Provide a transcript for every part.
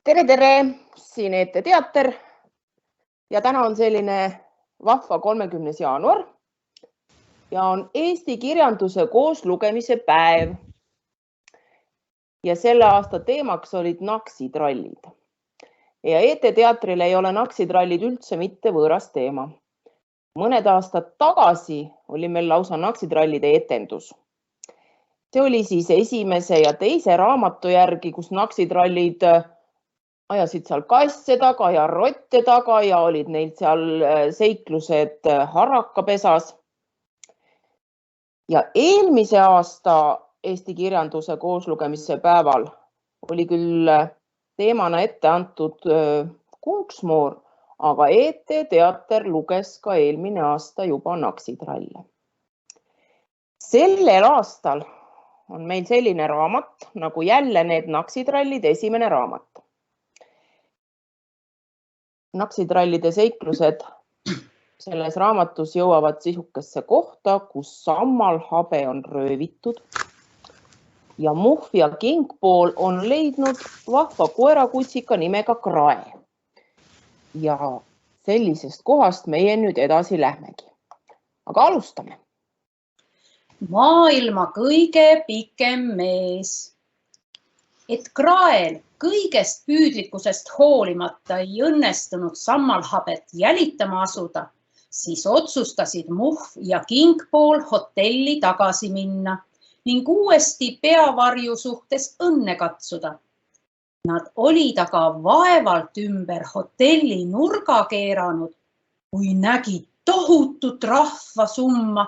Tere, siin ET Teater ja täna on selline vahva 30. jaanuar ja on Eesti kirjanduse kooslugemise päev. Ja selle aasta teemaks olid naksitrallid. Ja ET Teatril ei ole naksitrallid üldse mitte võõras teema. Mõned aastad tagasi oli meil lausa naksitrallide etendus. See oli siis esimese ja teise raamatu järgi, kus naksitrallid ajasid seal kasse taga ja rotte taga ja olid neil seal seiklused harakapesas. Ja eelmise aasta Eesti kirjanduse kooslugemise päeval oli küll teemana ette antud Kunksmoor, aga ET Teater luges ka eelmine aasta juba naksitralle. Sellel aastal on meil selline raamat nagu jälle need naksitrallid esimene raamat. Naksitrallide seiklused selles raamatus jõuavad sisukesse kohta, kus sammalhabe on röövitud ja Muhv ja Kingpool on leidnud vahva koerakutsika nimega Krae. Ja sellisest kohast meie nüüd edasi lähmegi. Aga alustame. Maailma kõige pikem mees. Et Krael kõigest püüdlikkusest hoolimata ei õnnestunud sammalhabet jälitama asuda, siis otsustasid Muhv ja Kingpool hotelli tagasi minna ning uuesti peavarju suhtes õnne katsuda. Nad olid aga vaevalt ümber hotelli nurga keeranud, kui nägid tohutut rahvasumma,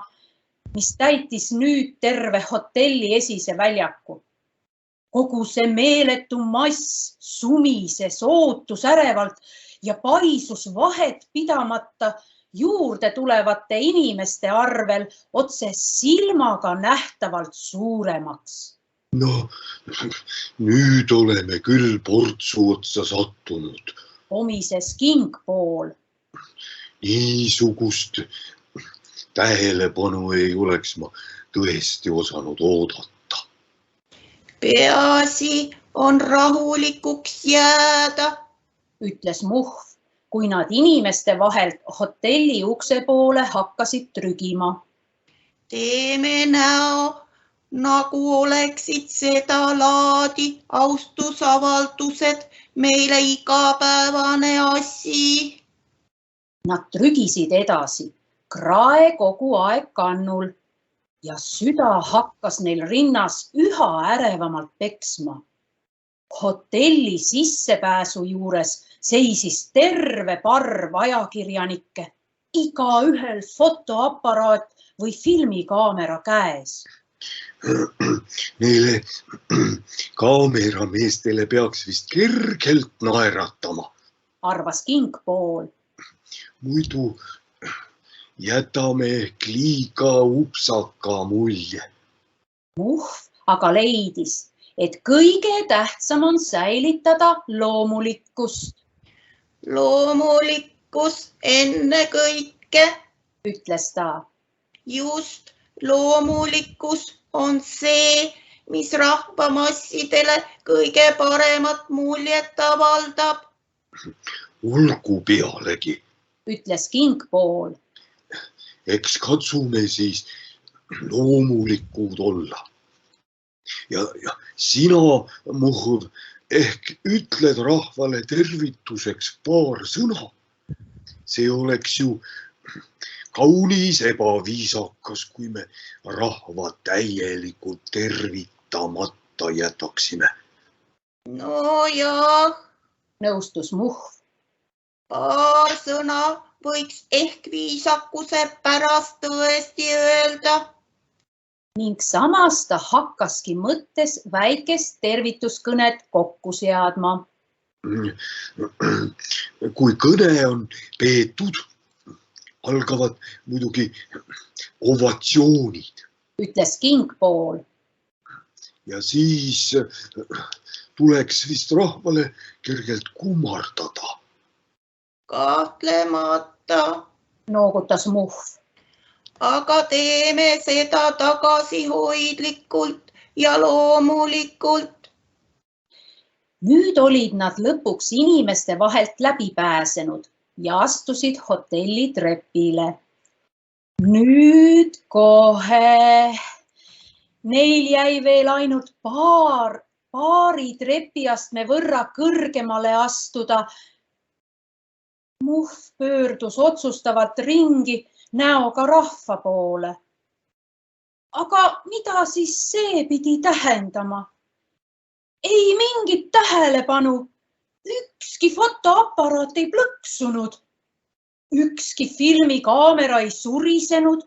mis täitis nüüd terve hotelli esise väljaku. Kogu see meeletu mass sumises ootusärevalt ja paisus vahet pidamata juurde tulevate inimeste arvel otse silmaga nähtavalt suuremaks. No, nüüd oleme küll portsu otsa sattunud. Omises Kingpool. Niisugust tähelepanu ei oleks ma tõesti osanud oodata. Peaasi on rahulikuks jääda, ütles Muhv, kui nad inimeste vahelt hotelli ukse poole hakkasid trügima. Teeme näo, nagu oleksid seda laadi austusavaldused meile igapäevane asi. Nad trügisid edasi, Krae kogu aeg kannul ja süda hakkas neil rinnas üha ärevamalt peksma. Hotelli sissepääsu juures seisis terve parv ajakirjanikke, igaühel fotoaparaat või filmikaamera käes. Neile kaamerameestele peaks vist kergelt naeratama, arvas Kingpool. muidu jätame ehk liiga upsaka mulje. Muhv aga leidis, et kõige tähtsam on säilitada loomulikkust. Loomulikkus ennekõike, ütles ta. Just loomulikkus on see, mis rahvamassidele kõige paremat muljet avaldab. Olgu pealegi, ütles Kingpool. eks katsume siis loomulikud olla. Ja sina, Muhv, ehk ütled rahvale tervituseks paar sõna. See oleks ju kaunis ebaviisakas, kui me rahva täielikult tervitamata jätaksime. No jah, nõustus Muhv. paar sõna võiks ehk viisakuse pärast tõesti öelda. Ning samas ta hakkaski mõttes väikest tervituskõnet kokku seadma. Kui kõne on peetud, algavad muidugi ovatsioonid. Ütles Kingpool. Ja siis tuleks vist rahvale kergelt kummardada. Kahtlemata, noogutas Muhv. aga teeme seda tagasihoidlikult ja loomulikult. Nüüd olid nad lõpuks inimeste vahelt läbi pääsenud ja astusid hotelli trepile. Nüüd kohe. Neil jäi veel ainult paari trepiastme võrra kõrgemale astuda. Muhv pöördus otsustavalt ringi näoga rahva poole. Aga mida siis see pidi tähendama? Ei mingit tähelepanu. Ükski fotoaparaat ei plõksunud. Ükski filmikaamera ei surisenud.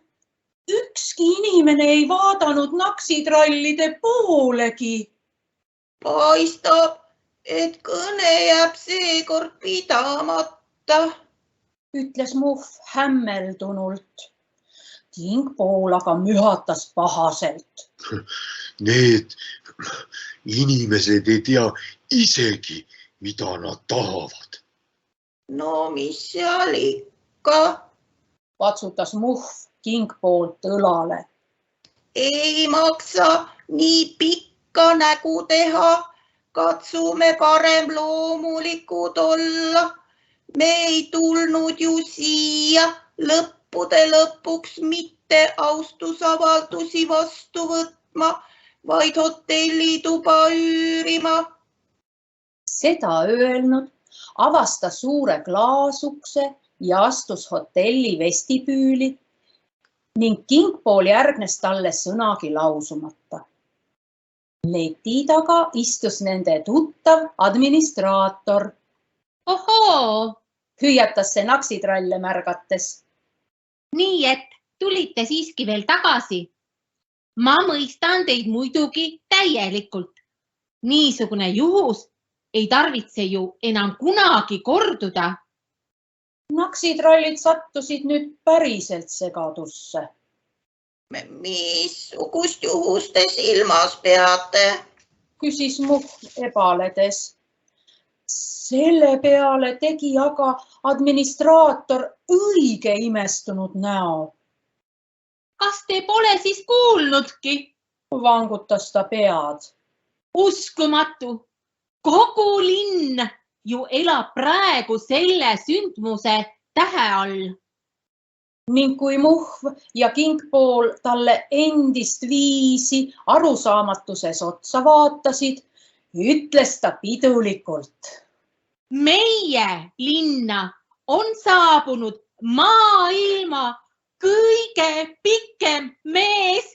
Ükski inimene ei vaadanud naksitrallide poolegi. Paistab, et kõne jääb seekord pidamata, Ütles Muhv hämmeldunult. Kingpool aga mühatas pahaselt. Need inimesed ei tea isegi, mida nad tahavad. No mis seal ikka? Patsutas Muhv Kingpoolt õlale. Ei maksa nii pikka nägu teha. Katsume parem loomulikud olla. Me ei tulnud ju siia lõppude lõpuks mitte austusavaldusi vastu võtma, vaid hotellituba üürima. Seda öelnud avas ta suure klaasukse ja astus hotelli vestibüüli ning Kingpool järgnes talle sõnagi lausumata. Leti taga istus nende tuttav administraator. Ohoo, Hüüatas see naksitralle märgates. nii et tulite siiski veel tagasi. Ma mõistan teid muidugi täielikult. Niisugune juhus ei tarvitse ju enam kunagi korduda. Naksitrallid sattusid nüüd päriselt segadusse. Missugust juhust te silmas peate? Küsis Muhv ebaledes. Selle peale tegi aga administraator õige imestunud näo. Kas te pole siis kuulnudki? Vangutas ta pead. Uskumatu. Kogu linn ju elab praegu selle sündmuse tähe all. Ning kui Muhv ja Kingpool talle endist viisi arusaamatuses otsa vaatasid, ütles ta pidulikult. Meie linna on saabunud maailma kõige pikem mees.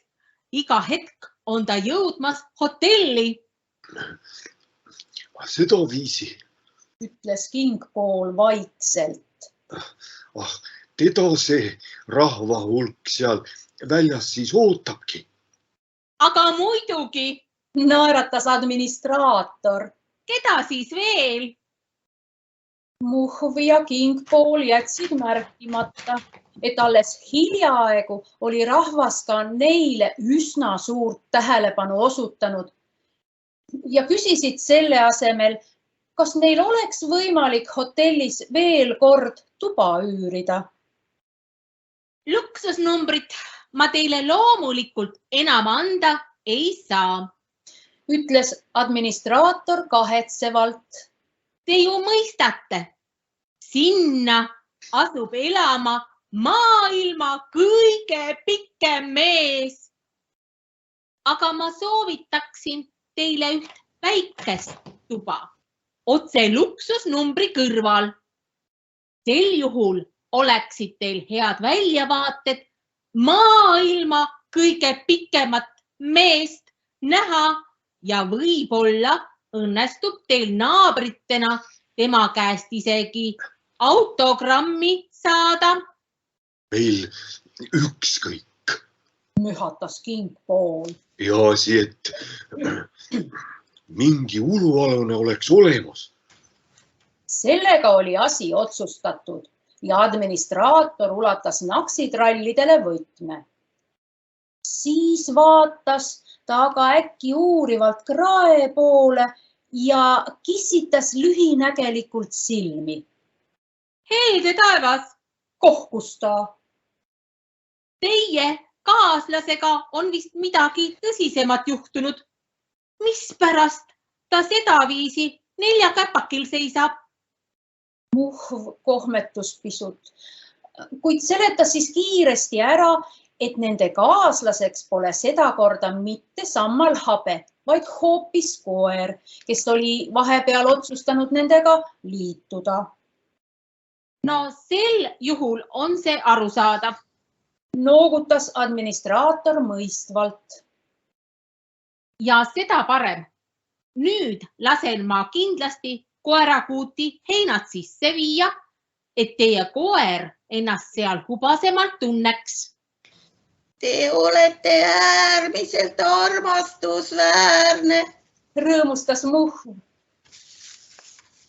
Iga hetk on ta jõudmas hotelli. Sedaviisi. Ütles Kingpool vaikselt. Teda see rahva hulk seal väljas siis ootabki. Aga muidugi, Naeratas administraator. keda siis veel? Muhv ja Kingpool jätsid märkimata, et alles hiljaaegu oli rahvas ka neile üsna suurt tähelepanu osutanud ja küsisid selle asemel, kas neil oleks võimalik hotellis veel kord tuba üürida. Luksusnumbrit ma teile loomulikult enam anda ei saa. Ütles administraator kahetsevalt. Te ju mõistate, sinna asub elama maailma kõige pikem mees. Aga ma soovitaksin teile üht väikest tuba otse luksusnumbri kõrval. Sel juhul oleksid teil head väljavaated maailma kõige pikemat meest näha ja võib-olla õnnestub teil naabritena tema käest isegi autogrammi saada. Meil ükskõik. Mühatas Kingpool. Peaasi, et mingi ulualune oleks olemas. Sellega oli asi otsustatud ja administraator ulatas naksitrallidele võtme. Siis vaatas ta aga äkki uurivalt krae poole ja kissitas lühinägelikult silmi. Heede taevas, Kohkus ta. teie kaaslasega on vist midagi tõsisemat juhtunud. Mispärast ta sedaviisi 4 käpakil seisab. Muhv kohmetus pisut, kuid seletas siis kiiresti ära, et nende kaaslaseks pole sedakorda mitte sammalhabe, vaid hoopis koer, kes oli vahepeal otsustanud nendega liituda. No sel juhul on see arusaadav. Noogutas administraator mõistvalt. Ja seda parem. Nüüd lasen ma kindlasti koerakuuti heinad sisse viia, et teie koer ennast seal hubasemalt tunneks. Te olete äärmiselt armastusväärne. Rõõmustas Muhv.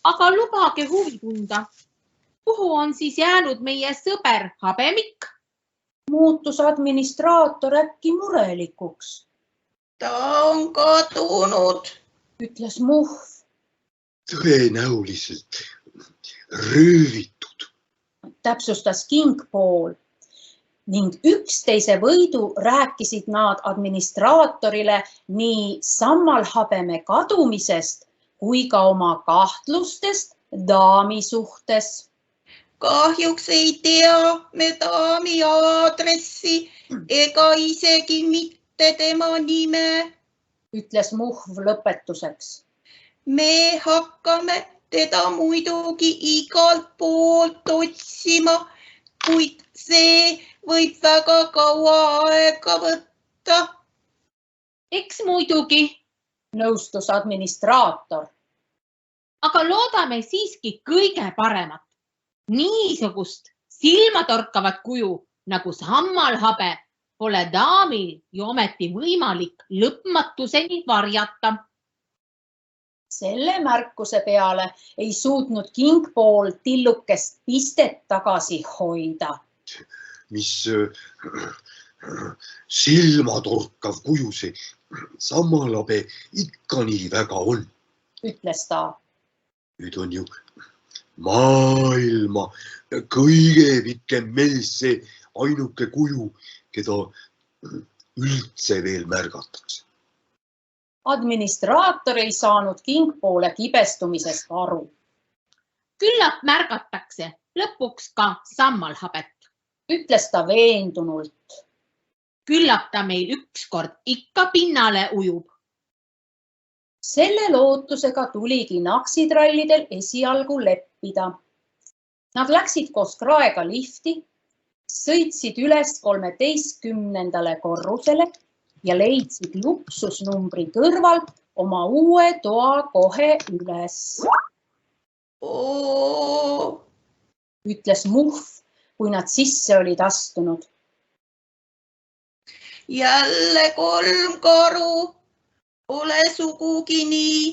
Aga lubage huvi tunda. Kuhu on siis jäänud meie sõber Habemik? Muutus administraator äkki murelikuks. Ta on kadunud. Ütles Muhv. Tõenäoliselt röövitud. Täpsustas Kingpool ning üksteise võidu rääkisid nad administraatorile nii sammalhabeme kadumisest kui ka oma kahtlustest daami suhtes. Kahjuks ei tea me daami aadressi ega isegi mitte tema nime. Ütles Muhv lõpetuseks. Me hakkame teda muidugi igalt poolt otsima, kuid see võib väga kaua aega võtta. Eks muidugi, Nõustus administraator. aga loodame siiski kõige paremat. Niisugust silmatorkavat kuju nagu sammalhabe pole daamil ju ometi võimalik lõpmatuseni varjata. Selle märkuse peale ei suutnud Kingpool tillukest pistet tagasi hoida. Mis silmatorkav kuju see sammalhabe ikka nii väga on. Ütles ta. Nüüd on ju maailma kõige pikem mees see ainuke kuju, keda üldse veel märgatakse. Administraator ei saanud Kingpoole kibestumisest aru. Küllap märgatakse lõpuks ka sammalhabet. Ütles ta veendunult. Küllap ta meil ükskord ikka pinnale ujub. Selle lootusega tuligi naksitrallidel esialgu leppida. Nad läksid koos Kraega lifti, sõitsid üles 13. korrusele ja leidsid luksusnumbri kõrvalt oma uue toa kohe üles. Ütles Muhv, kui nad sisse olid astunud. Jälle 3 karu. Pole sugugi nii,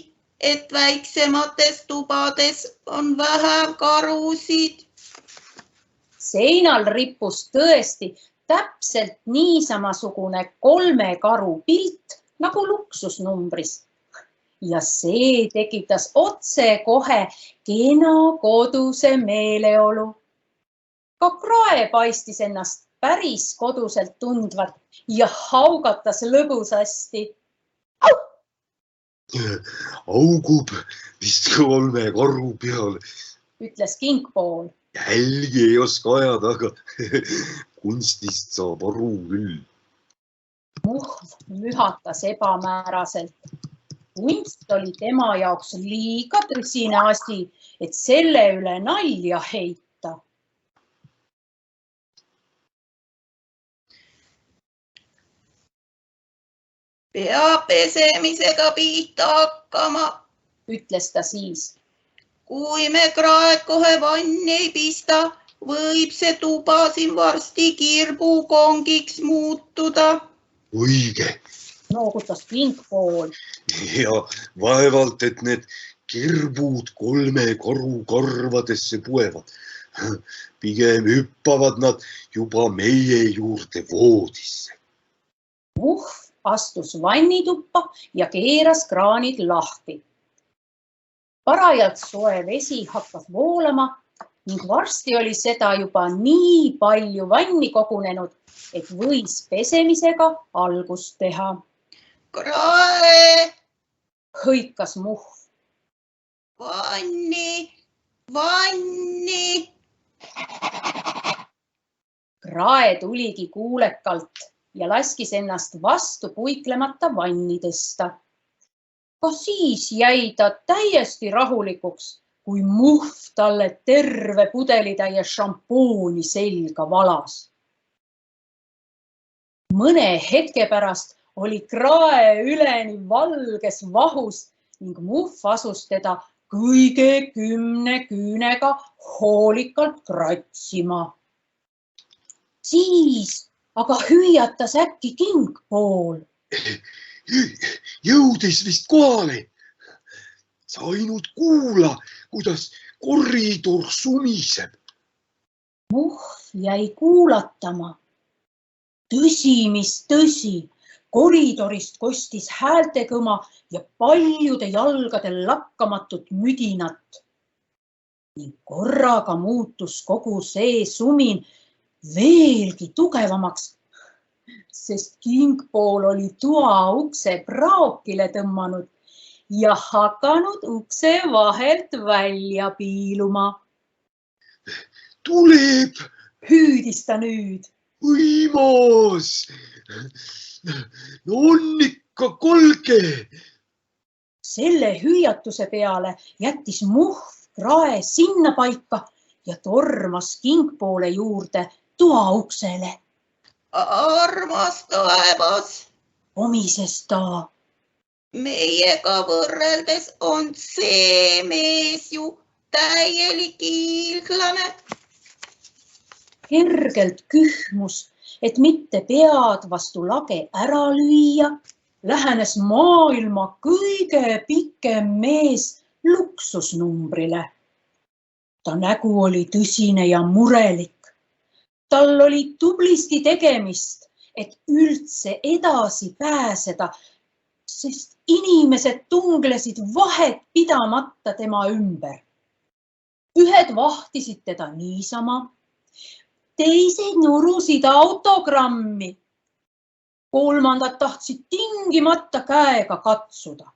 et väiksemates tubades on vähem karusid. Seinal rippus tõesti täpselt niisamasugune 3 karu pilt nagu luksusnumbris. Ja see tekitas otse kohe kena koduse meeleolu. Ka Krae paistis ennast päris koduselt tundvat ja haugatas lõbusasti. Augub vist 3 karu peale. Ütles Kingpool. Jälgi ei oska ajada, aga kunstist saab aru küll. Muhv mühatas ebamääraselt. Kunst oli tema jaoks liiga tõsine asi, et selle üle nalja heita. Pea pesemisega pihta hakkama. Ütles ta siis. Kui me Kraed kohe vanni ei pista, võib see tuba siin varsti kirbukongiks muutuda. Õige. Noogutas Kingpool. Ja vaevalt, et need kirbud 3 karu karvadesse puevad. Pigem hüppavad nad juba meie juurde voodisse. Muhv astus vannituppa ja keeras kraanid lahti. Parajalt soe vesi hakkas voolama ning varsti oli seda juba nii palju vanni kogunenud, et võis pesemisega algust teha. Krae! Hõikas Muhv. vanni, vanni. Krae tuligi kuulekalt ja laskis ennast vastu puiklemata vanni tõsta. Ka siis jäi ta täiesti rahulikuks, kui Muhv talle terve pudelitäie šampooni selga valas. Mõne hetke pärast oli Krae üleni valges vahus ning Muhv asus teda kõige 10 küünega hoolikalt kratsima. Siis aga hüüatas äkki Kingpool. Jõudis vist kohale. Sa ainult kuula, kuidas koridor sumiseb. Muhv jäi kuulatama. Tõsi, mis tõsi, koridorist kostis häältekõma ja paljude jalgadel lakkamatut müdinat. Ning korraga muutus kogu see sumin veelgi tugevamaks, sest Kingpool oli toa ukse praokile tõmmanud ja hakanud ukse vahelt välja piiluma. Tuleb Hüüdis ta nüüd. võimas. No on ikka kolge. Selle hüüatuse peale jättis Muhv Krae sinna paika ja tormas Kingpoole juurde toa uksele. Armas taevas, Omises ta. meiega võrreldes on see mees ju täielik hiiglane. Kergelt kühmus, et mitte pead vastu lage ära lüüa, lähenes maailma kõige pikem mees luksusnumbrile. Ta nägu oli tõsine ja murelik. Tal oli tublisti tegemist, et üldse edasi pääseda, sest inimesed tunglesid vahet pidamata tema ümber. Ühed vahtisid teda niisama, teised nurusid autogrammi, kolmandad tahtsid tingimata käega katsuda.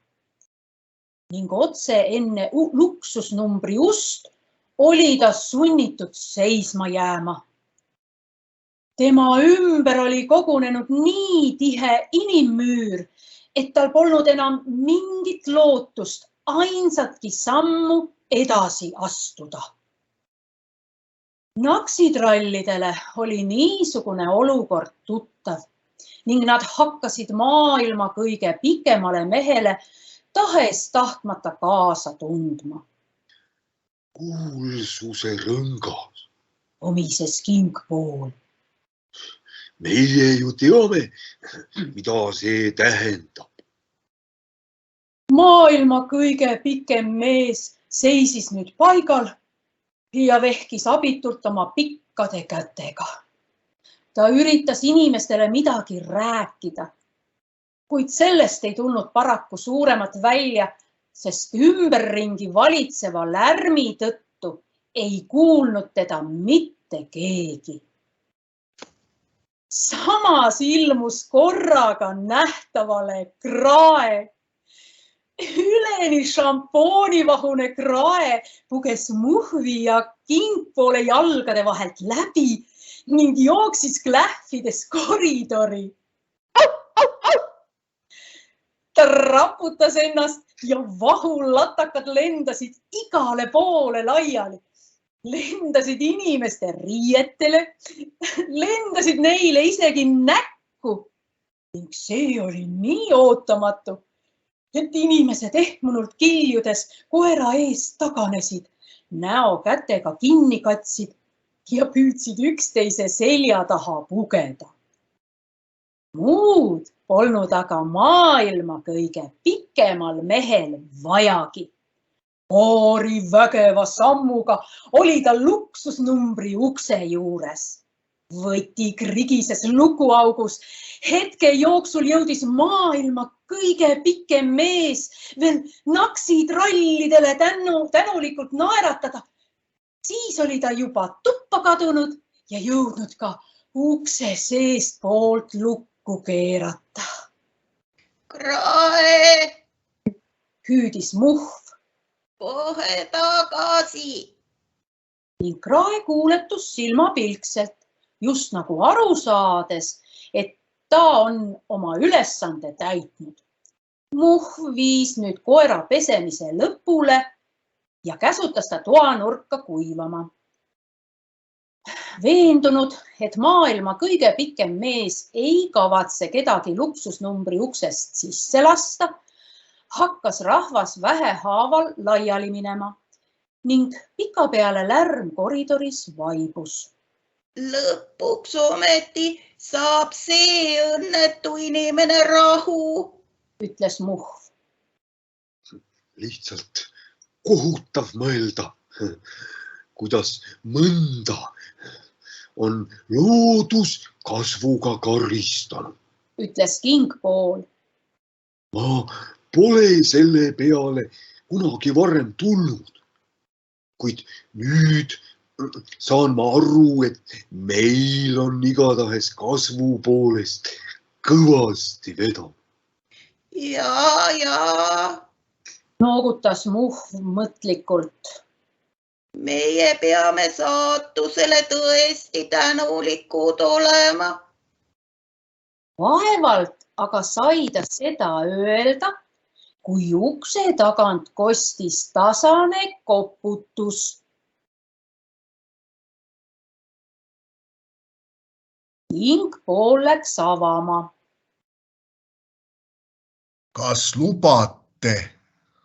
Ning otse enne luksusnumbri ust oli ta sunnitud seisma jääma. Tema ümber oli kogunenud nii tihe inimmüür, et tal polnud enam mingit lootust ainsatki sammu edasi astuda. Naksitrallidele oli niisugune olukord tuttav ning nad hakkasid maailma kõige pikemale mehele tahes tahtmata kaasa tundma. Kuulsuse rõngas. Omises Kingpool. Meie ju teame, mida see tähendab. Maailma kõige pikem mees seisis nüüd paigal ja vehkis abitult oma pikkade kätega. Ta üritas inimestele midagi rääkida, kuid sellest ei tulnud paraku suuremat välja, sest ümberringi valitseva lärmi tõttu ei kuulnud teda mitte keegi. Samas ilmus korraga nähtavale Krae. Üleni šampoonivahune Krae puges Muhvi ja Kingpoole jalgade vahelt läbi ning jooksis klähvides koridori. Ta raputas ennast ja vahulatakad lendasid igale poole laiali. Lendasid inimeste riietele, lendasid neile isegi näkku. Ning see oli nii ootamatu, et inimesed ehmunult kiljudes koera eest taganesid, näo kätega kinni katsid ja püüdsid üksteise selja taha pugeda. Muud polnud aga maailma kõige pikemal mehel vajagi. Paari vägeva sammuga oli ta luksusnumbri ukse juures. Võti krigises lukuaugus. Hetke jooksul jõudis maailma kõige pikem mees veel naksitrallidele tänulikult naeratada. Siis oli ta juba tuppa kadunud ja jõudnud ka ukse seest poolt lukku keerata. Krae, Hüüdis Muhv. kohe tagasi. Ning Krae kuuletus silmapilkselt, just nagu aru saades, et ta on oma ülesande täitnud. Muhv viis nüüd koera pesemise lõpule ja käsutas ta toanurka kuivama. Veendunud, et maailma kõige pikem mees ei kavatse kedagi luksusnumbri uksest sisse lasta, hakkas rahvas vähehaaval laiali minema ning pikapeale lärm koridoris vaibus. Lõpuks ometi saab see õnnetu inimene rahu, Ütles Muhv. Lihtsalt kohutav mõelda, kuidas mõnda on loodus kasvuga karistanud. Ütles Kingpool. Ma pole selle peale kunagi varem tulnud, kuid nüüd saan ma aru, et meil on igatahes kasvu poolest kõvasti vedanud. ja Noogutas Muhv mõtlikult. meie peame saatusele tõesti tänulikud olema. Vaevalt aga sai ta seda öelda, kui ukse tagant kostis tasane koputus. Kingpool läks avama. Kas lubate?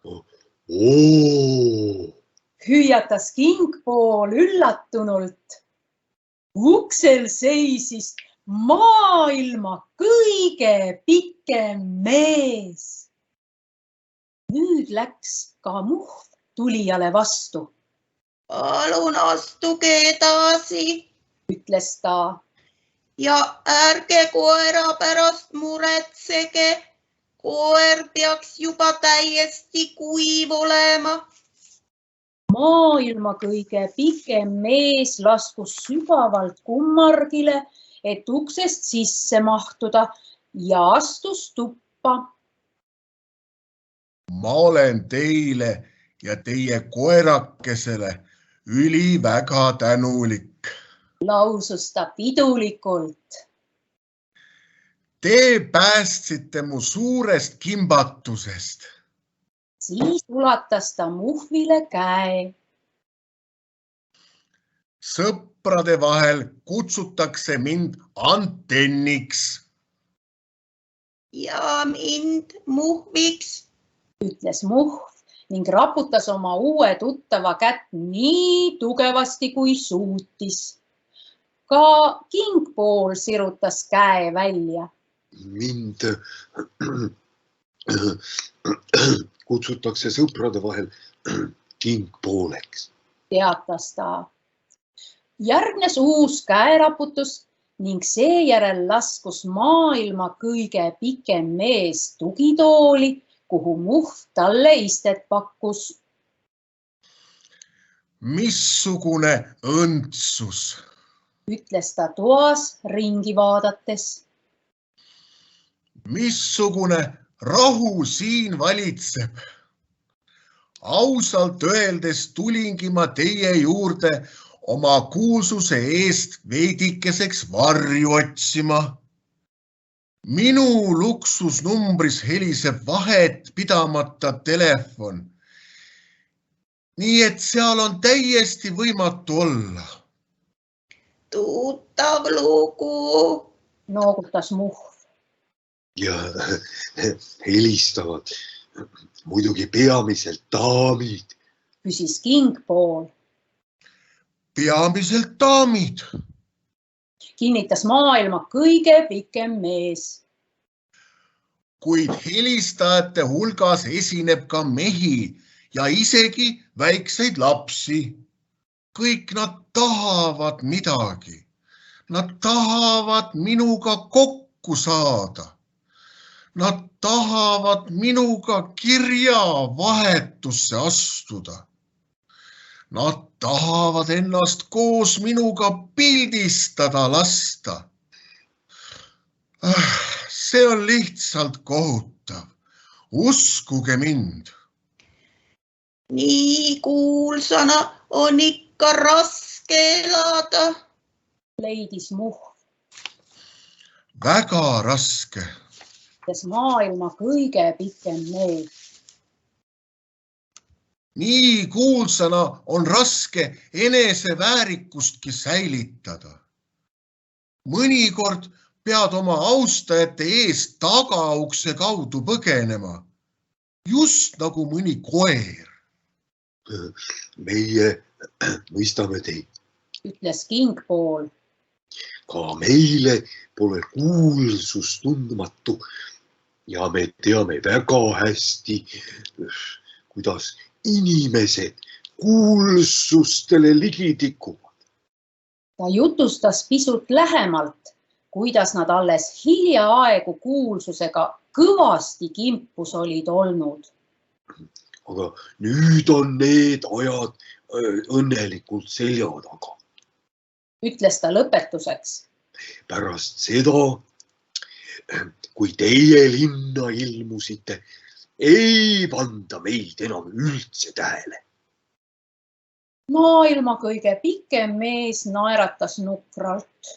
Oo, Hüüatas Kingpool üllatunult. Uksel seisis maailma kõige pikem mees. Nüüd läks ka Muhv tulijale vastu, Palun astuge edasi ütles ta. ja ärge koera pärast muretsege. Koer peaks juba täiesti kuiv olema. Maailma kõige pikem mees laskus sügavalt kummargile, et uksest sisse mahtuda ja astus tuppa. Ma olen teile ja teie koerakesele üliväga tänulik. Lausus ta pidulikult. Te päästsite mu suurest kimbatusest. Siis ulatas ta Muhvile käe. Sõprade vahel kutsutakse mind antenniks. ja mind Muhviks. Ütles Muhv ning raputas oma uue tuttava kätt nii tugevasti, kui suutis. Ka Kingpool sirutas käe välja. mind kutsutakse sõprade vahel Kingpooleks. Teatas ta. Järgnes uus käeraputus ning seejärel laskus maailma kõige pikem mees tugitooli, kuhu Muhv talle istet pakkus. Missugune õndsus. Ütles ta toas ringi vaadates. Missugune rahu siin valitseb. Ausalt öeldes tulingi ma teie juurde oma kuulsuse eest veidikeseks varju otsima. Minu luksusnumbris heliseb vahet pidamata telefon. Nii et seal on täiesti võimatu olla. Tuttav lugu. Noogutas Muhv. Ja helistavad muidugi peamiselt daamid. Küsis Kingpool. Peamiselt daamid. Kinnitas maailma kõige pikem mees. Kuid helistajate hulgas esineb ka mehi ja isegi väikseid lapsi. Kõik nad tahavad midagi. Nad tahavad minuga kokku saada. Nad tahavad minuga kirjavahetusse astuda. Nad tahavad ennast koos minuga pildistada lasta. See on lihtsalt kohutav. Uskuge mind. nii kuulsana on ikka raske elada. Leidis Muhv, väga raske. kes maailma kõige pikem mees. Nii kuulsana on raske eneseväärikustki säilitada. Mõnikord pead oma austajate eest tagaukse kaudu põgenema, just nagu mõni koer. Meie mõistame teid. Ütles Kingpool. Ka meile pole kuulsus tundmatu ja me teame väga hästi, kuidas inimesed kuulsustele ligi tikuvad. Ta jutustas pisut lähemalt, kuidas nad alles hiljaaegu kuulsusega kõvasti kimpus olid olnud. Aga nüüd on need ajad õnnelikult selja taga. Ütles ta lõpetuseks. Pärast seda, kui teie linna ilmusite, ei panda meid enam üldse tähele. Maailma kõige pikem mees naeratas nukralt.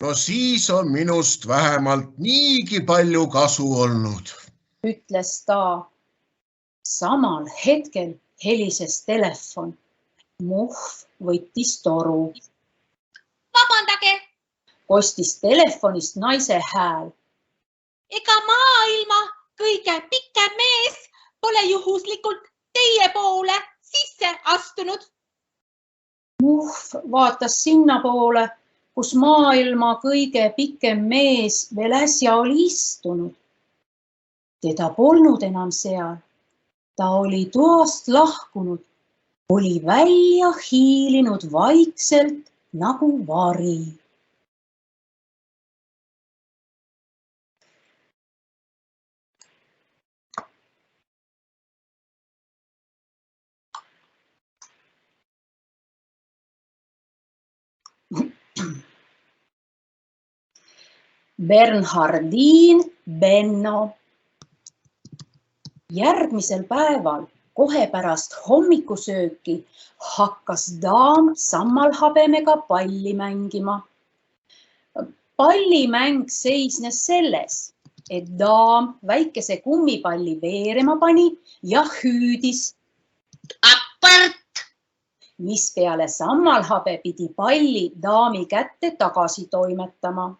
No siis on minust vähemalt niigi palju kasu olnud. Ütles ta. Samal hetkel helises telefon. Muhv võttis toru. Vabandage, Kostis telefonist naise hääl. ega maailma kõige pikem mees pole juhuslikult teie poole sisse astunud. Muhv vaatas sinnapoole, kus maailma kõige pikem mees veel äsja oli istunud. Teda polnud enam seal. Ta oli toast lahkunud, oli välja hiilinud vaikselt nagu vari. Bernhardin Benno. Järgmisel päeval, kohe pärast hommikusööki, hakkas daam sammalhabemega palli mängima. Pallimäng seisnes selles, et daam väikese kummipalli veerema pani ja hüüdis, Apart! mis peale sammalhabe pidi palli daami kätte tagasi toimetama.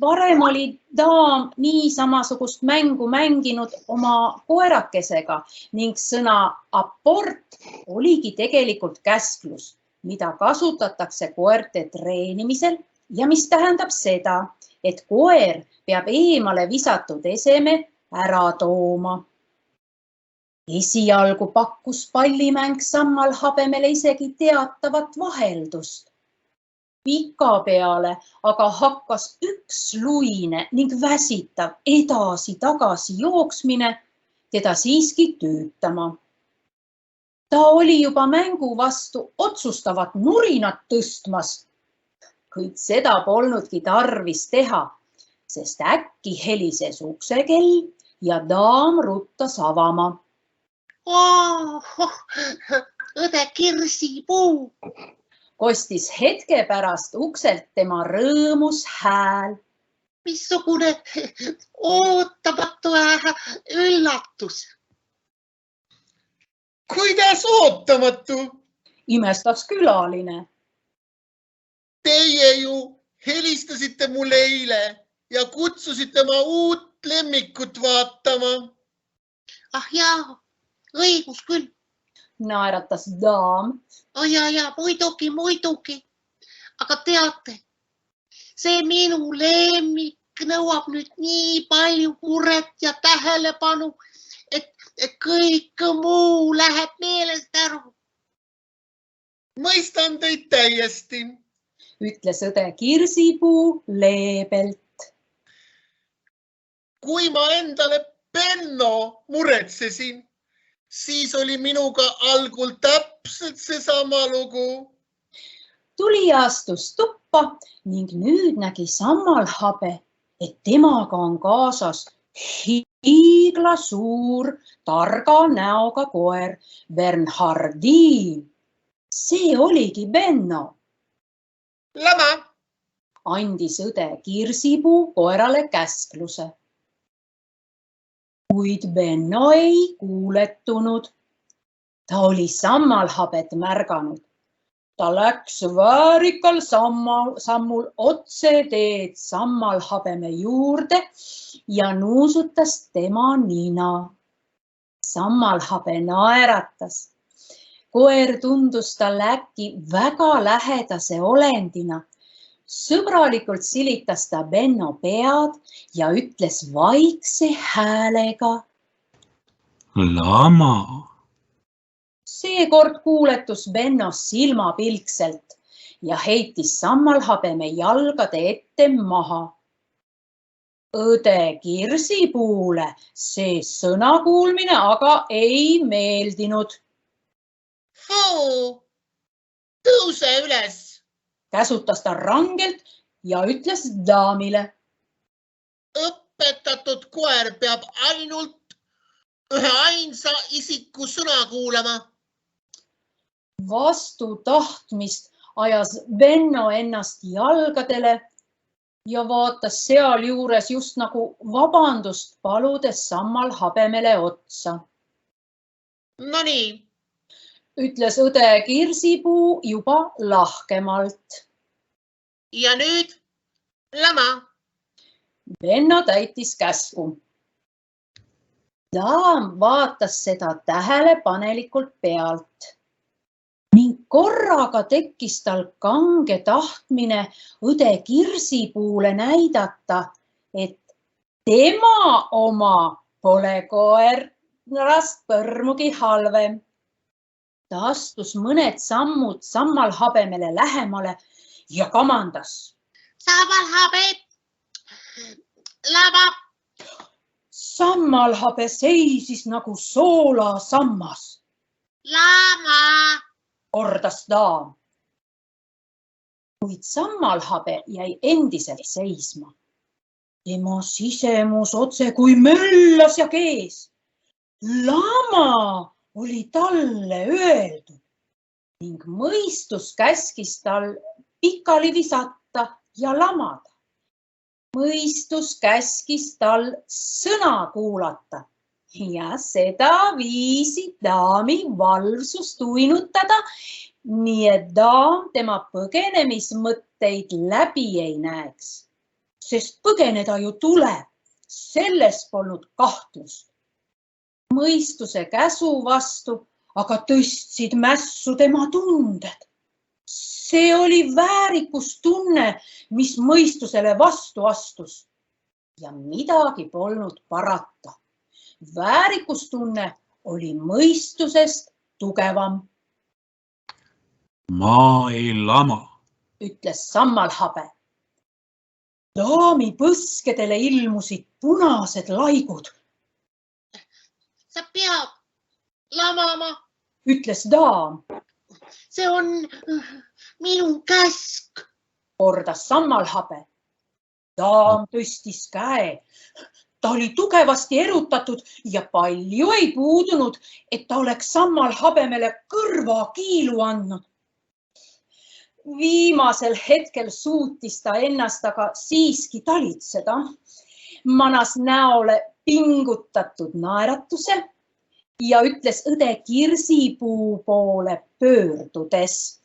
Varem oli daam nii samasugust mängu mänginud oma koerakesega ning sõna aport oligi tegelikult käsklus, mida kasutatakse koerte treenimisel ja mis tähendab seda, et koer peab eemale visatud eseme ära tooma. Esialgu pakkus pallimäng sammalhabemele isegi teatavat vaheldust. Pikapeale aga hakkas üksluine ning väsitav edasi-tagasi jooksmine teda siiski tüütama. Ta oli juba mängu vastu otsustavat nurinat tõstmas, kuid seda polnudki tarvis teha, sest äkki helises uksekell ja daam ruttas avama. Õde Kirsipuu. Kostis hetke pärast ukselt tema rõõmus hääl. Missugune ootamatu üllatus. Kuidas ootamatu? Imestas külaline. Teie ju helistasite mulle eile ja kutsusite ma uut lemmikut vaatama. Ah jaa, õigus küll. Naeratas daam. Ja, muidugi. Aga teate, see minu lemmik nõuab nüüd nii palju muret ja tähelepanu, et kõik muu läheb meelest ära. Mõistan teid täiesti. Ütles õde Kirsipuu leebelt. Kui ma endale Benno muretsesin, siis oli minuga algul täpselt seesama lugu. Tuli ja astus tuppa ning nüüd nägi sammalhabe, et temaga on kaasas hiiglasuur, targa näoga koer Bernhardin. See oligi Benno. Lama, Andis õde Kirsipuu koerale käskluse. Kuid Benno ei kuuletunud. Ta oli sammalhabet märganud. Ta läks väärikal sammul otse teed sammalhabeme juurde ja nuusutas tema nina. Sammalhabe naeratas. Koer tundus talle äkki väga lähedase olendina. Sõbralikult silitas ta Benno pead ja ütles vaikse häälega. Lama. Seekord kuuletus Benno silmapilkselt ja heitis sammalhabeme jalgade ette maha. Õde Kirsipuule see sõnakuulmine aga ei meeldinud. fuu, tõuse üles. Käsutas ta rangelt ja ütles daamile. Õpetatud koer peab ainult ühe ainsa isiku sõna kuulama. Vastu tahtmist ajas Benno ennast jalgadele ja vaatas sealjuures just nagu vabandust paludes sammalhabemele otsa. Nonii, Ütles õde Kirsipuu juba lahkemalt. ja nüüd Lama. Benno täitis käsku. Daam vaatas seda tähelepanelikult pealt ning korraga tekkis tal kange tahtmine õde Kirsipuule näidata, et tema oma pole koerast põrmugi halvem. Ta astus mõned sammud sammalhabemele lähemale ja kamandas. Sammalhabe, Lama, Sammalhabe seisis nagu soolasammas, Lama. kordas daam. Kuid sammalhabe jäi endiselt seisma. Tema sisemus otse kui möllas ja kees. Lama oli talle öeldud ning mõistus käskis tal pikali visata ja lamada. Mõistus käskis tal sõna kuulata ja seda viisi daami valvsust uinutada, nii et daam tema põgenemismõtteid läbi ei näeks. Sest põgeneda ju tuleb, selles polnud kahtlust. Mõistuse käsu vastu aga tõstsid mässu tema tunded. See oli väärikustunne, mis mõistusele vastu astus ja midagi polnud parata. Väärikustunne oli mõistusest tugevam, Ma ei lama. ütles sammalhabe. Daami põskedele ilmusid punased laigud, Sa pead lamama. ütles daam, See on minu käsk. kordas sammalhabe. Daam tõstis käe. Ta oli tugevasti erutatud ja palju ei puudunud, et ta oleks sammalhabemele kõrva kiilu andnud. Viimasel hetkel suutis ta ennast aga siiski talitseda. Manas näole pingutatud naeratuse ja ütles õde Kirsipuu poole pöördudes.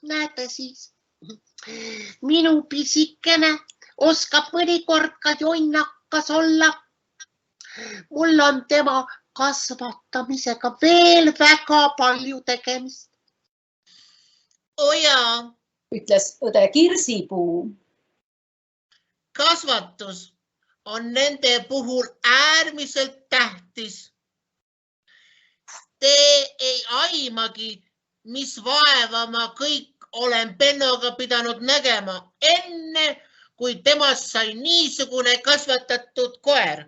Näete siis, minu pisikene oskab mõnikord ka jonnakas olla. Mul on tema kasvatamisega veel väga palju tegemist. oo jaa, Ütles õde Kirsipuu. kasvatus on nende puhul äärmiselt tähtis. Te ei aimagi, mis vaeva ma kõik olen Bennoga pidanud nägema, enne kui temast sai niisugune kasvatatud koer.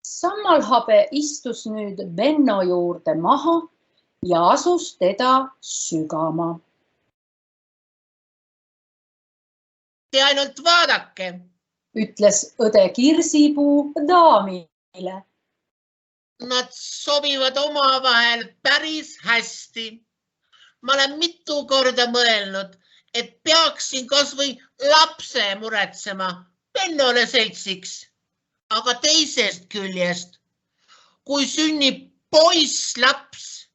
Sammalhabe istus nüüd Benno juurde maha ja asus teda sügama. Te ainult vaadake, Ütles õde Kirsipuu daami neile. Nad sobivad omavahel päris hästi. Ma olen mitu korda mõelnud, et peaksin kas või lapse muretsema Bennole seltsiks. Aga teisest küljest, kui sünnib poisslaps,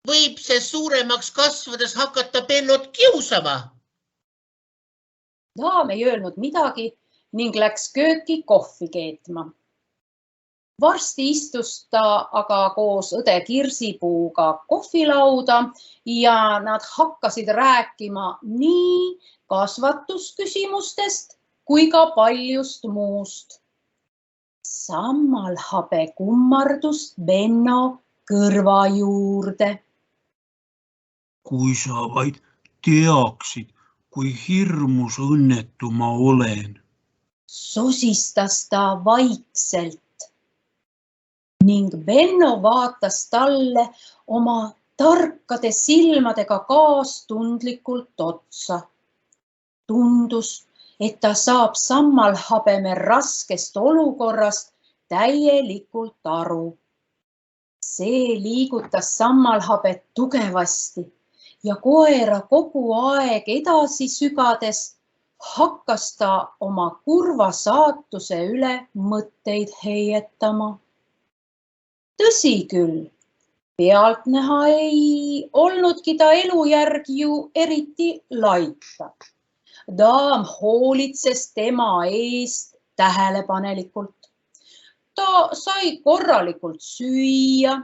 võib see suuremaks kasvades hakata Bennot kiusama. Daam ei öelnud midagi ning läks kööki kohvi keetma. Varsti istus ta aga koos õde Kirsipuuga kohvilauda ja nad hakkasid rääkima nii kasvatusküsimustest kui ka paljust muust. Sammalhabe kummardus Benno kõrva juurde. Kui sa vaid teaksid, kui hirmus õnnetu ma olen. Sosistas ta vaikselt ning Benno vaatas talle oma tarkade silmadega kaastundlikult otsa. Tundus, et ta saab Sammalhabeme raskest olukorrast täielikult aru. See liigutas Sammalhabet tugevasti ja koera kogu aeg edasi sügades hakkas ta oma kurva saatuse üle mõtteid heietama. Tõsi küll, pealtnäha ei olnudki ta elujärg ju eriti laita. Daam hoolitses tema eest tähelepanelikult. Ta sai korralikult süüa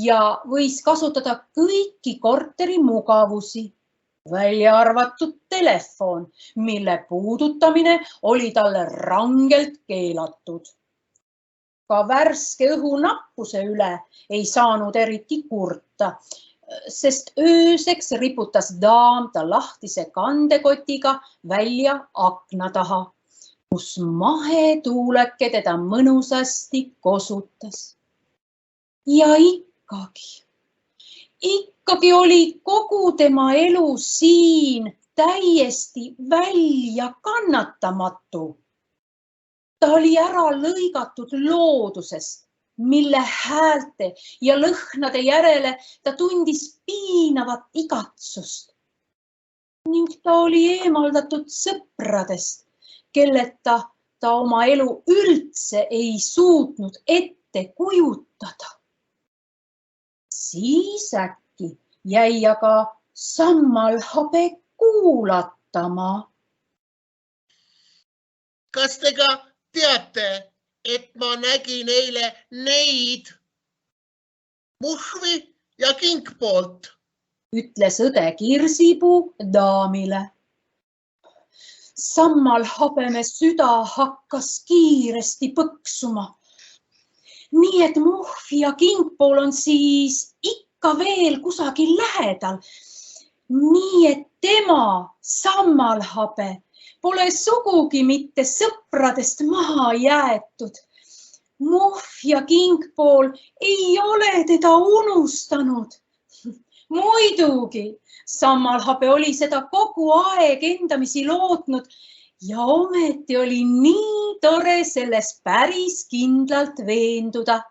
ja võis kasutada kõiki korteri mugavusi, välja arvatud telefon, mille puudutamine oli talle rangelt keelatud. Ka värske õhu nappuse üle ei saanud eriti kurta, sest ööseks riputas daam ta lahtise kandekotiga välja akna taha, kus mahetuuleke teda mõnusasti kosutas. Ja ikkagi oli kogu tema elu siin täiesti välja kannatamatu. Ta oli ära lõigatud loodusest, mille häälte ja lõhnade järele ta tundis piinavat igatsust. Ning ta oli eemaldatud sõpradest, kelleta ta oma elu üldse ei suutnud ette kujutada. Siis äkki jäi aga Sammalhabe kuulatama. Kas te ka teate, et ma nägin eile neid Muhvi ja Kingpoolt? Ütles õde Kirsipuu daamile. Sammalhabeme süda hakkas kiiresti põksuma. Nii et Muhvi ja Kingpool on siis ikka veel kusagil lähedal. Nii et tema, Sammalhabe, pole sugugi mitte sõpradest maha jäetud. Muhv ja Kingpool ei ole teda unustanud. Muidugi, Sammalhabe oli seda kogu aeg endamisi lootnud ja ometi oli nii tore selles päris kindlalt veenduda.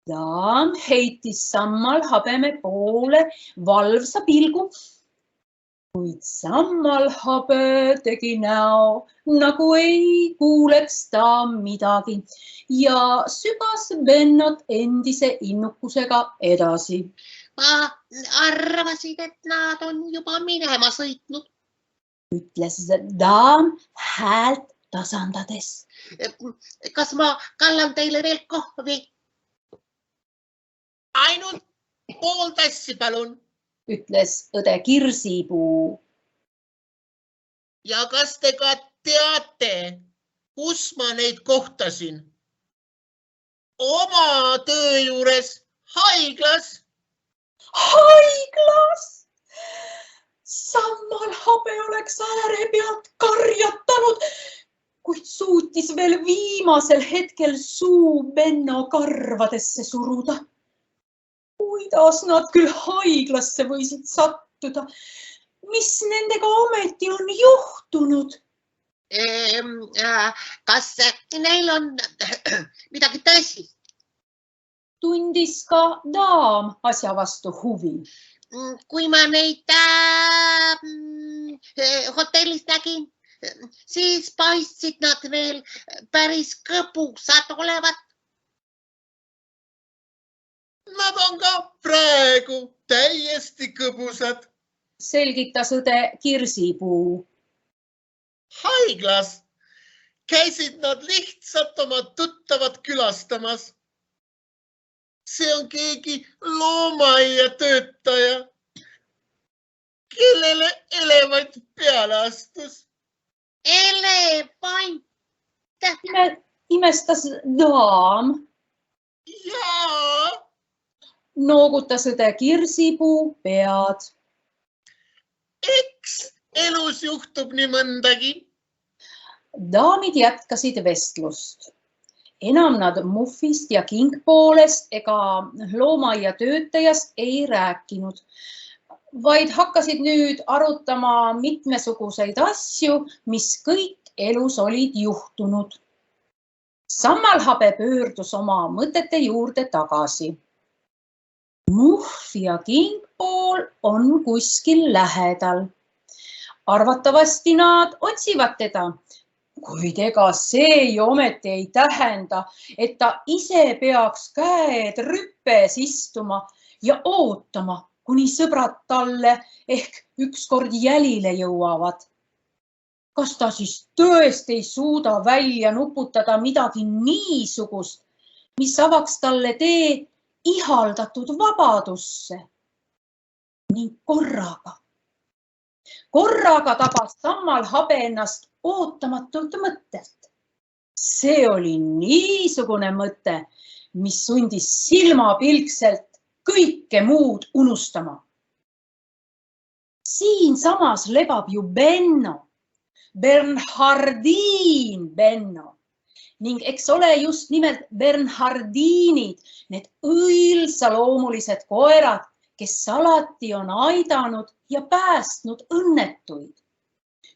Daam heitis Sammalhabeme poole valvsa pilgu, kuid Sammalhabe tegi näo, nagu ei kuuleks ta midagi ja sügas Bennot endise innukusega edasi. Ma arvasin, et nad on juba minema sõitnud. Ütles daam häält tasandades. Kas ma kallan teile veel kohvi? Ainult pool tassi, palun. Ütles õde Kirsipuu. Ja kas te ka teate, kus ma neid kohtasin? Oma töö juures haiglas. Haiglas! Sammalhabe oleks ääre pealt karjatanud, kuid suutis veel viimasel hetkel suu Benno karvadesse suruda. Kuidas nad küll haiglasse võisid sattuda? Mis nendega ometi on juhtunud? Kas neil on midagi tõsist? Tundis ka daam asja vastu huvi. Kui ma neid hotellis nägin, siis paistsid nad veel päris kõbusad olevat. Nad on ka praegu täiesti kõbusad. Selgitas õde Kirsipuu. Haiglas käisid nad lihtsalt oma tuttavat külastamas. See on keegi loomaaia töötaja, kellele elevant peale astus. Elevant? Imestas daam. Jaa. Noogutas õde Kirsipuu pead. Eks elus juhtub nii mõndagi. Daamid jätkasid vestlust. Enam nad muffist ja kingpoolest ega loomaaia töötajast ei rääkinud, vaid hakkasid nüüd arutama mitmesuguseid asju, mis kõik elus olid juhtunud. Sammalhabe pöördus oma mõtete juurde tagasi. Muff ja kingpool on kuskil lähedal. Arvatavasti nad otsivad teda. Kuid ega see ju ometi ei tähenda, et ta ise peaks käed rüppes istuma ja ootama, kuni sõbrad talle ehk ükskord jälile jõuavad. Kas ta siis tõesti ei suuda välja nuputada midagi niisugust, mis avaks talle tee ihaldatud vabadusse? Ning korraga tabas Sammalhabe ennast ootamatult mõttelt. See oli niisugune mõte, mis sundis silmapilkselt kõike muud unustama. Siinsamas lebab ju Benno, Bernhardin Benno. Ning eks ole just nimelt Bernhardinid, need õilsaloomulised koerad, kes alati on aidanud ja päästnud õnnetuid.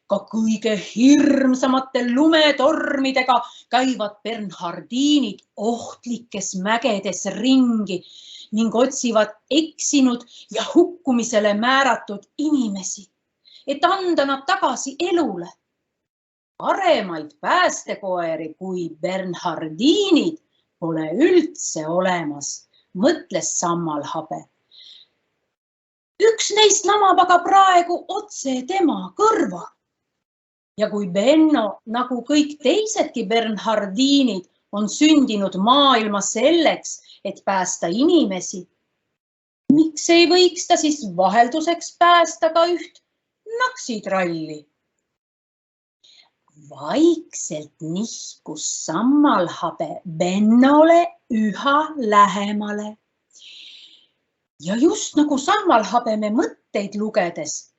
Ka kõige hirmsamate lumetormidega käivad Bernhardinid ohtlikes mägedes ringi ning otsivad eksinud ja hukkumisele määratud inimesi, et anda nad tagasi elule. Paremaid päästekoeri kui Bernhardinid pole üldse olemas, mõtles Sammalhabe. Üks neist lamab aga praegu otse tema kõrval. Ja kui Benno, nagu kõik teisedki Bernhardinid, on sündinud maailma selleks, et päästa inimesi, miks ei võiks ta siis vahelduseks päästa ka üht naksitralli? Vaikselt nihkus Sammalhabe Bennole üha lähemale. Ja just nagu Sammalhabeme mõtteid lugedes,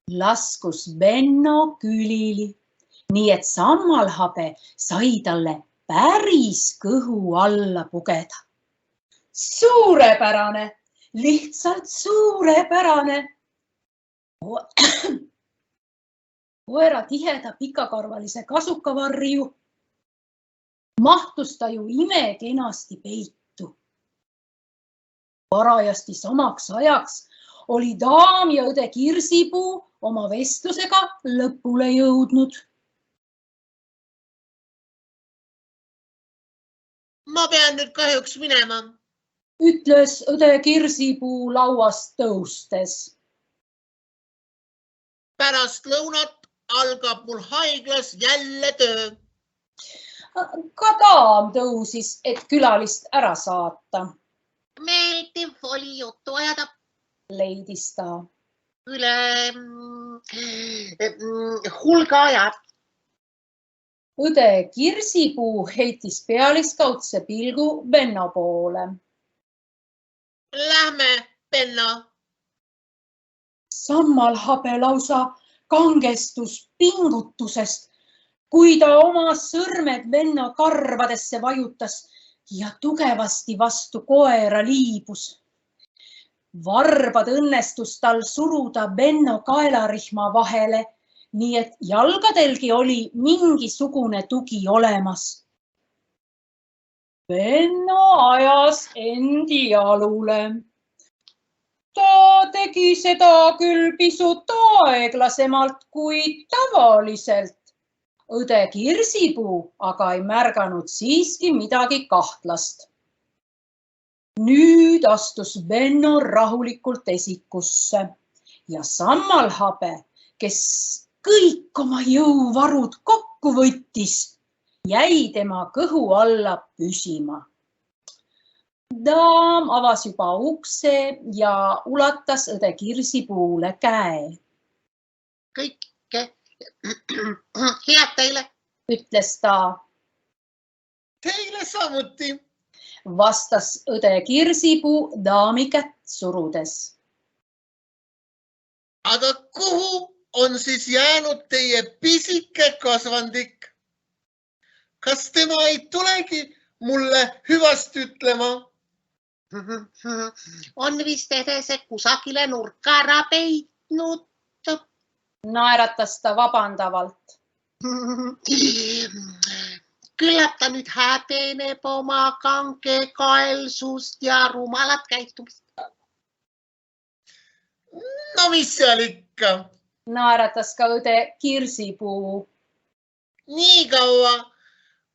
laskus Benno külili, nii et Sammalhabe sai talle päris kõhu alla pugeda. Suurepärane, lihtsalt suurepärane. Koera tiheda pikakarvalise kasukavarju mahtus ta ju imekenasti peitu. Parajasti samaks ajaks oli daam ja õde Kirsipuu oma vestlusega lõpule jõudnud. Ma pean nüüd kahjuks minema, ütles õde Kirsipuu lauast tõustes. Pärast lõunat algab mul haiglas jälle töö. Ka daam tõusis, et külalist ära saata. Meeldiv oli juttu ajada. Leidis ta. Üle hulga ajad. Õde Kirsipuu heitis pealiskaudse pilgu Benno poole. Lähme, Benno. Sammalhabe lausa kangestus pingutusest, kui ta oma sõrmed Benno karvadesse vajutas ja tugevasti vastu koera liibus. Varbad õnnestus tal suruda Benno kaelarihma vahele, nii et jalgadelgi oli mingisugune tugi olemas. Benno ajas endi jalule. Ta tegi seda küll pisut aeglasemalt kui tavaliselt. Õde Kirsipuu aga ei märganud siiski midagi kahtlast. Nüüd astus Benno rahulikult esikusse ja Sammalhabe, kes kõik oma jõuvarud kokku võttis, jäi tema kõhu alla püsima. Daam avas juba ukse ja ulatas õde Kirsipuule käe. Kõike head teile. Ütles ta. Teile samuti. Vastas õde Kirsipuu daami kätt surudes. Aga kuhu on siis jäänud teie pisike kasvandik? Kas tema ei tulegi mulle hüvast ütlema? On vist edese kusagile nurka ära peitnud. Naeratas ta vabandavalt. Küllap ta nüüd häbeneb oma kangekaelsust ja rumalat käitumist. No mis seal ikka? Naeratas ka õde Kirsipuu. Nii kaua,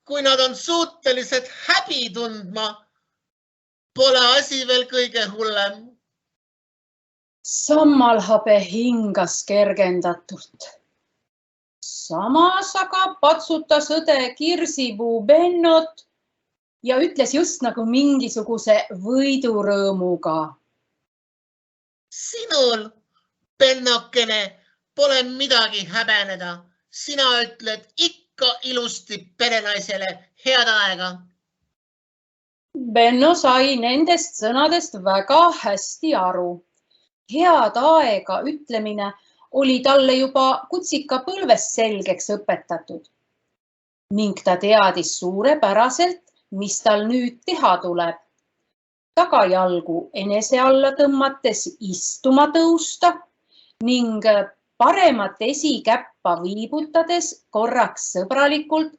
kui nad on suutelised häbi tundma, pole asi veel kõige hullem. Sammalhabe hingas kergendatult. Samas aga patsutas õde Kirsipuu Bennot ja ütles just nagu mingisuguse võidurõõmuga. Sinul, Bennokene, pole midagi häbeneda. Sina ütled ikka ilusti perenaisele head aega. Benno sai nendest sõnadest väga hästi aru. Head aega ütlemine oli talle juba kutsikapõlves selgeks õpetatud. Ning ta teadis suurepäraselt, mis tal nüüd teha tuleb. Tagajalgu enese alla tõmmates istuma tõusta ning paremat esikäppa viibutades korraks sõbralikult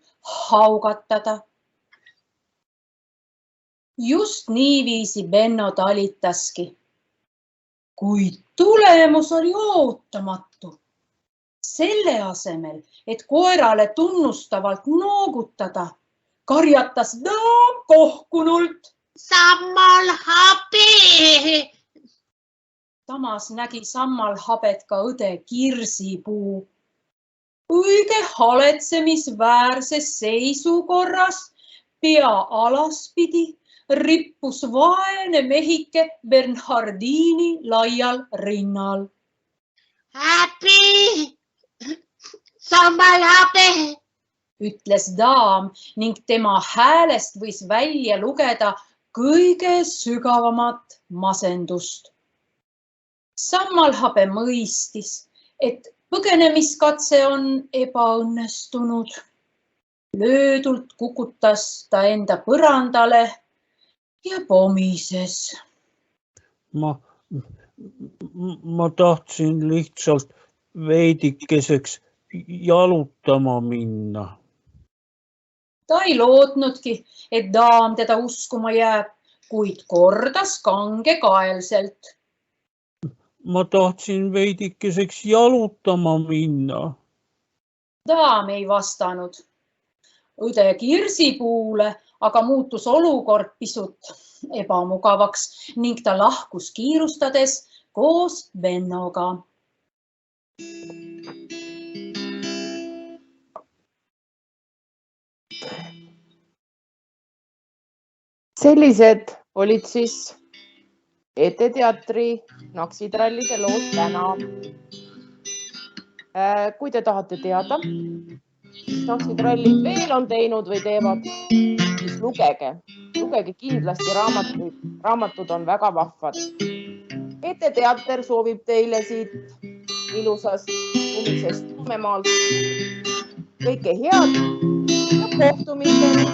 haugatada. Just niiviisi Benno talitaski. Kuid tulemus oli ootamatu. Selle asemel, et koerale tunnustavalt noogutada, karjatas daam kohkunult. Sammalhabe! Samas nägi Sammalhabet ka õde Kirsipuu. Õige haletsemisväärses seisukorras, pea alaspidi, rippus vaene mehike Bernhardini laial rinnal. Häbi! Sammalhabe! Ütles daam ning tema häälest võis välja lugeda kõige sügavamat masendust. Sammalhabe mõistis, et põgenemiskatse on ebaõnnestunud. Löödult kukutas ta enda põrandale ja pomises. Ma tahtsin lihtsalt veidikeseks jalutama minna. Ta ei lootnudki, et daam teda uskuma jääb, kuid kordas kangekaelselt. Ma tahtsin veidikeseks jalutama minna. Daam ei vastanud. Õde Kirsipuule aga muutus olukord pisut ebamugavaks ning ta lahkus kiirustades koos Bennoga. Sellised olid siis ET Teatri Naksitrallide lood täna. Kui te tahate teada, mis Naksitrallid veel on teinud või teevad, siis lugege kindlasti raamatuid. Raamatud on väga vahvad. ET Teater soovib teile siit ilusast lumisest Tummemaalt kõike head ja kohtumiseni.